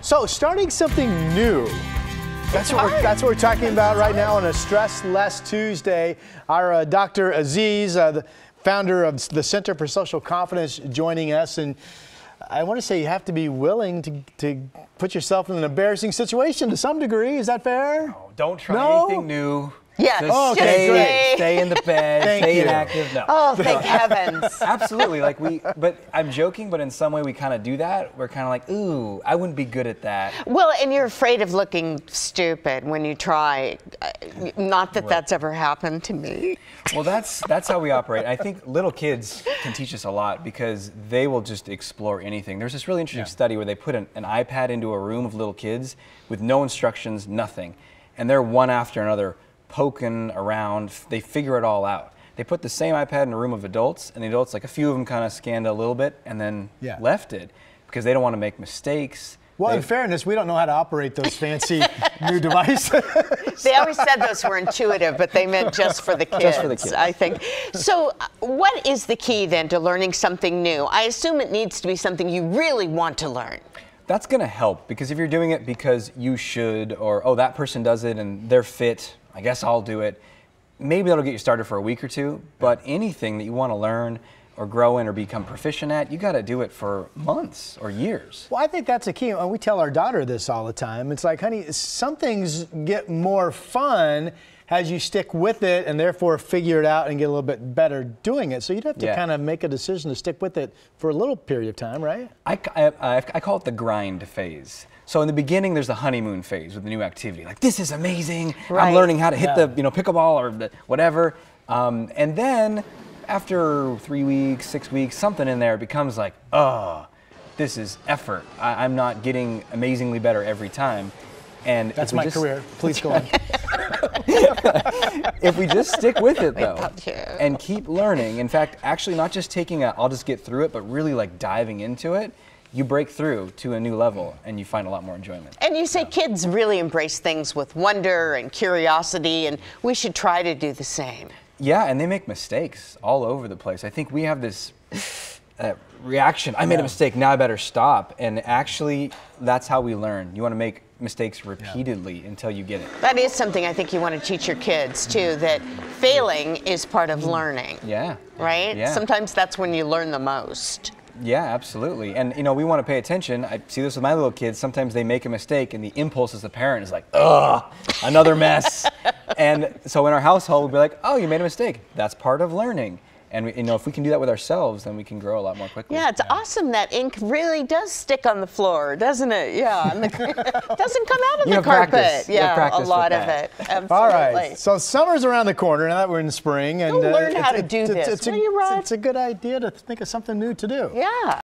So, starting something new. That's what we're talking about right now on a Stress Less Tuesday. Our Dr. Aziz, the founder of the Center for Social Confidence, joining us. And I want to say you have to be willing to put yourself in an embarrassing situation to some degree. Is that fair? No, don't try anything new. Yeah, just stay in the bed, stay inactive. No. Oh, thank heavens. Absolutely. But I'm joking, but in some way we kind of do that. We're kind of like, ooh, I wouldn't be good at that. Well, and you're afraid of looking stupid when you try. Not that that's ever happened to me. Well, that's how we operate. I think little kids can teach us a lot because they will just explore anything. There's this really interesting study where they put an iPad into a room of little kids with no instructions, nothing. And they're one after another poking around. They figure it all out. They put the same iPad in a room of adults, and the adults, like a few of them kind of scanned a little bit and then left it because they don't want to make mistakes. Well, in fairness, we don't know how to operate those fancy new devices. They always said those were intuitive, but they meant just for the kids, just for the kids. I think. So what is the key then to learning something new? I assume it needs to be something you really want to learn. That's going to help because if you're doing it because you should, or, oh, that person does it and they're fit, I guess I'll do it. Maybe that'll get you started for a week or two, but anything that you want to learn or grow in or become proficient at, you got to do it for months or years. Well, I think that's a key. And we tell our daughter this all the time. It's like, honey, some things get more fun as you stick with it and therefore figure it out and get a little bit better doing it. So you'd have to kind of make a decision to stick with it for a little period of time, right? I call it the grind phase. So in the beginning, there's the honeymoon phase with the new activity. Like, this is amazing. Right. I'm learning how to hit the pickleball or the whatever. And then after 3 weeks, 6 weeks, something in there becomes like, oh, this is effort. I'm not getting amazingly better every time. And that's my career. Please go on. If we just stick with it, though, and keep learning, in fact, actually not just taking I'll just get through it, but really like diving into it, you break through to a new level and you find a lot more enjoyment. And you say kids really embrace things with wonder and curiosity, and we should try to do the same. Yeah, and they make mistakes all over the place. I think we have this reaction, I made a mistake, now I better stop. And actually, that's how we learn. You want to make mistakes repeatedly until you get it. That is something I think you want to teach your kids too, that failing is part of learning. Yeah. Right? Yeah. Sometimes that's when you learn the most. Yeah, absolutely. And we want to pay attention. I see this with my little kids. Sometimes they make a mistake and the impulse as a parent is like, ugh, another mess. And so in our household, we'll be like, oh, you made a mistake. That's part of learning. And if we can do that with ourselves, then we can grow a lot more quickly. Yeah, it's awesome that ink really does stick on the floor, doesn't it? Yeah, and it doesn't come out of the carpet. Practice. Yeah, a lot of it. Absolutely. All right, so summer's around the corner now that we're in spring. And learn how to do this. It's a good idea to think of something new to do. Yeah.